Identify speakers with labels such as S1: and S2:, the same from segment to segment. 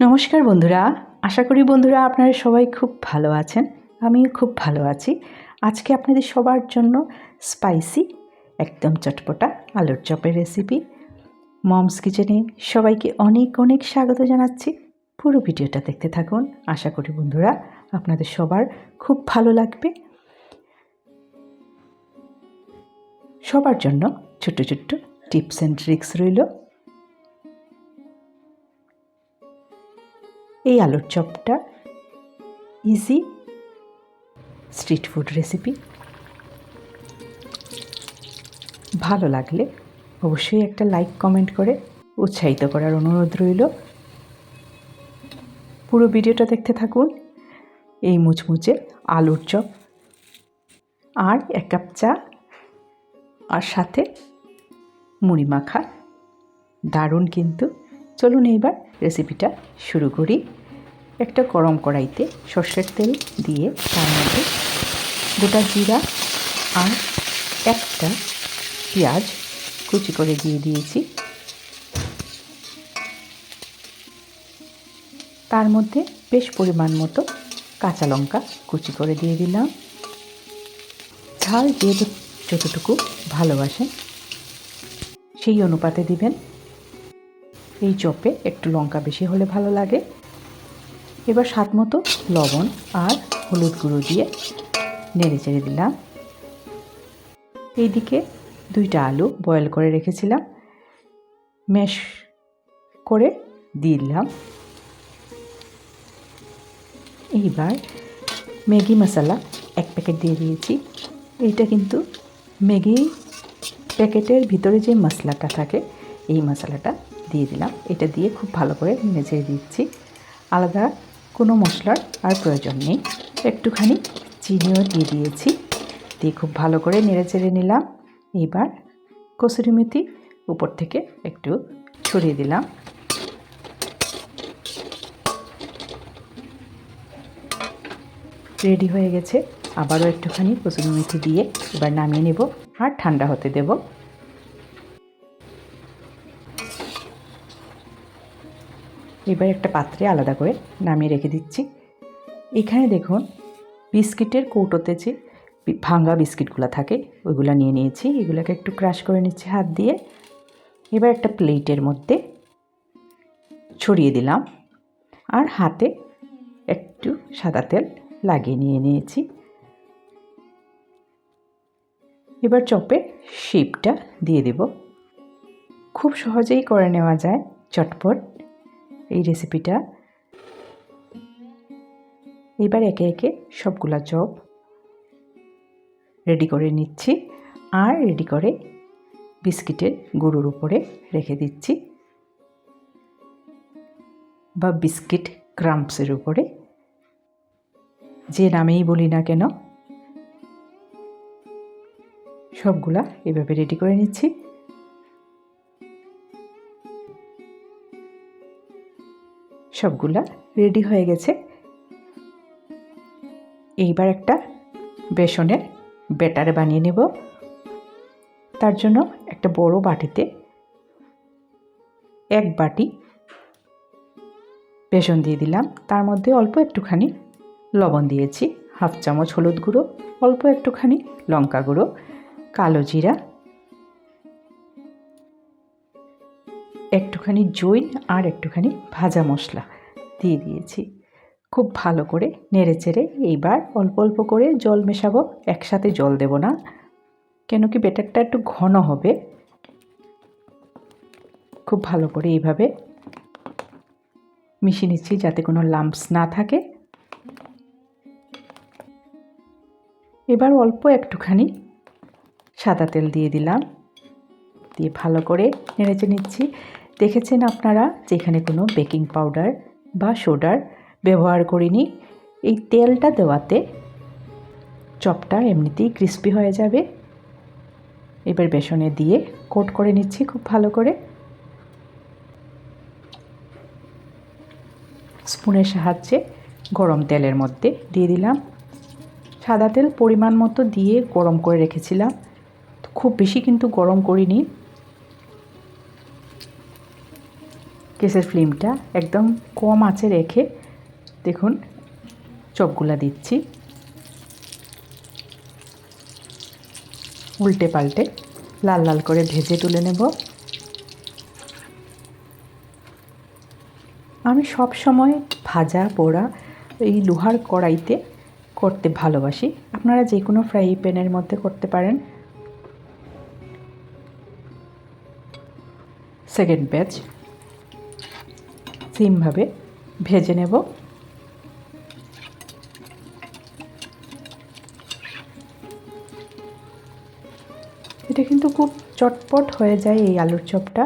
S1: নমস্কার বন্ধুরা, আশা করি বন্ধুরা আপনারা সবাই খুব ভালো আছেন। আমিও খুব ভালো আছি। আজকে আপনাদের সবার জন্য স্পাইসি একদম চটপটা আলুর চপের রেসিপি। মমস কিচেনে সবাইকে অনেক অনেক স্বাগত জানাচ্ছি। পুরো ভিডিওটা দেখতে থাকুন। আশা করি বন্ধুরা আপনাদের সবার খুব ভালো লাগবে। সবার জন্য ছোট্ট ছোট্ট টিপস অ্যান্ড ট্রিক্স রইল। এই আলুর চপটা ইজি স্ট্রিট ফুড রেসিপি। ভালো লাগলে অবশ্যই একটা লাইক কমেন্ট করে উৎসাহিত করার অনুরোধ রইল। পুরো ভিডিওটা দেখতে থাকুন। এই মুচমুচে আলুর চপ আর 1 কাপ চা আর সাথে মুড়ি মাখা, দারুণ কিন্তু। চলুন এইবার রেসিপিটা শুরু করি। একটা গরম কড়াইতে সর্ষের তেল দিয়ে তার মধ্যে গোটা জিরা আর একটা পেঁয়াজ কুচি করে দিয়ে দিয়েছি। তার মধ্যে বেশ পরিমাণ মতো কাঁচা লঙ্কা কুচি করে দিয়ে দিলাম। ঝাল যতটুকু ভালোবাসেন সেই অনুপাতে দিবেন। এই চপে একটু লঙ্কা বেশি হলে ভালো লাগে। এবার স্বাদ মতো লবণ আর হলুদ গুঁড়ো দিয়ে নেড়ে চেড়ে দিলাম। এইদিকে 2টা আলু বয়েল করে রেখেছিলাম, ম্যাশ করে দিলাম। এইবার ম্যাগি মশলা 1 প্যাকেট দিয়ে দিয়েছি। এইটা কিন্তু ম্যাগি প্যাকেটের ভিতরে যে মশলাটা থাকে এই মশলাটা দিয়ে দিলাম। এটা দিয়ে খুব ভালো করে নেড়ে দিচ্ছি। আলাদা কোনো মশলার আর প্রয়োজন নেই। একটুখানি চিনিও দিয়ে দিয়েছি, দিয়ে খুব ভালো করে নেড়ে চেড়ে নিলাম। এবার কসুরি মেথি উপর থেকে একটু ছড়িয়ে দিলাম। রেডি হয়ে গেছে। আবারও একটুখানি কসুরি মেথি দিয়ে এবার নামিয়ে নেব আর ঠান্ডা হতে দেব। এবার একটা পাত্রে আলাদা করে নামিয়ে রেখে দিচ্ছি। এখানে দেখুন বিস্কিটের কৌটোতে যে ভাঙা বিস্কিটগুলো থাকে ওইগুলো নিয়ে নিয়েছি। এগুলোকে একটু ক্রাশ করে নিচ্ছি হাত দিয়ে। এবার একটা প্লেটের মধ্যে ছড়িয়ে দিলাম আর হাতে একটু সাদা তেল লাগিয়ে নিয়েছি। এবার চপের শেপটা দিয়ে দেব। খুব সহজেই করে নেওয়া যায় চটপট এই রেসিপিটা। এবার একে একে সবগুলা চপ রেডি করে নিচ্ছি আর রেডি করে বিস্কিটের গুঁড়োর উপরে রেখে দিচ্ছি বা বিস্কিট ক্রাম্পসের উপরে, যে নামেই বলি না কেন। সবগুলা এভাবে রেডি করে নিচ্ছি। সবগুলা রেডি হয়ে গেছে। এইবার একটা বেসনের ব্যাটার বানিয়ে নেব। তার জন্য একটা বড় বাটিতে 1 বাটি বেসন দিয়ে দিলাম। তার মধ্যে অল্প একটুখানি লবণ দিয়েছি, 1/2 চামচ হলুদ গুঁড়ো, অল্প একটুখানি লঙ্কা গুঁড়ো, কালো জিরা, একটুখানি জৈন আর একটুখানি ভাজা মশলা দিয়ে দিয়েছি। খুব ভালো করে নেড়ে চেড়ে এইবার অল্প অল্প করে জল মেশাবো। একসাথে জল দেব না, কেন কি ব্যাটারটা একটু ঘন হবে। খুব ভালো করে এইভাবে মিশিয়ে নিচ্ছি যাতে কোনো লাম্পস না থাকে। এবার অল্প একটুখানি সাদা তেল দিয়ে দিলাম, দিয়ে ভালো করে নেড়েচে নিচ্ছি। দেখেছেন আপনারা যে এখানে কোনো বেকিং পাউডার বা সোডার ব্যবহার করিনি। এই তেলটা দেওয়াতে চপটা এমনিতেই ক্রিস্পি হয়ে যাবে। এবার বেসনে দিয়ে কোট করে নিচ্ছি খুব ভালো করে। স্পুনের সাহায্যে গরম তেলের মধ্যে দিয়ে দিলাম। সাদা তেল পরিমাণ মতো দিয়ে গরম করে রেখেছিলাম, খুব বেশি কিন্তু গরম করিনি। গ্যাসের ফ্লেমটা একদম কম আঁচে রেখে দেখুন চপগুলা দিচ্ছি, উল্টে পাল্টে লাল লাল করে ভেজে তুলে নেব। আমি সব সময় ভাজা পোড়া এই লোহার কড়াইতে করতে ভালোবাসি। আপনারা যে কোনো ফ্রাই প্যানের মধ্যে করতে পারেন। সেকেন্ড ব্যাচ সেমভাবে ভেজে নেব। এটা কিন্তু খুব চটপট হয়ে যায় এই আলুর চপটা,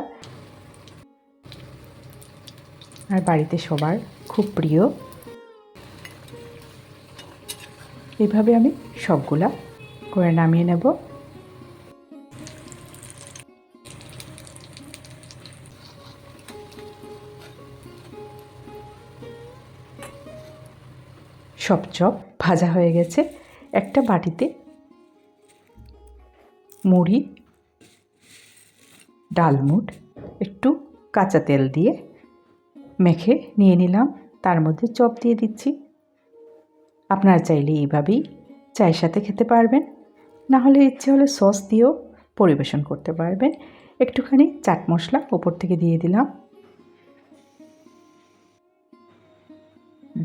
S1: আর বাড়িতে সবার খুব প্রিয়। এইভাবে আমি সবগুলা করে নামিয়ে নেব। সব চপ ভাজা হয়ে গেছে। একটা বাটিতে মুড়ি, ডালমুট, একটু কাঁচা তেল দিয়ে মেখে নিয়ে নিলাম। তার মধ্যে চপ দিয়ে দিচ্ছি। আপনারা চাইলে এইভাবেই চায়ের সাথে খেতে পারবেন, না হলে ইচ্ছে হলে সস দিয়েও পরিবেশন করতে পারবেন। একটুখানি চাট মশলা ওপর থেকে দিয়ে দিলাম।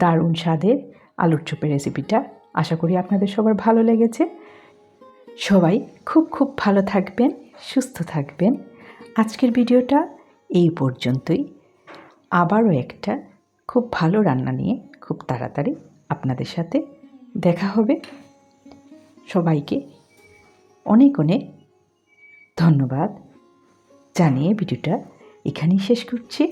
S1: দারুণ স্বাদের আলুর চপের রেসিপিটা আশা করি আপনাদের সবার ভালো লেগেছে। সবাই খুব খুব ভালো থাকবেন, সুস্থ থাকবেন। আজকের ভিডিওটা এই পর্যন্তই। আবারও একটা খুব ভালো রান্না নিয়ে খুব তাড়াতাড়ি আপনাদের সাথে দেখা হবে। সবাইকে অনেক অনেক ধন্যবাদ জানিয়ে ভিডিওটা এখানেই শেষ করছি।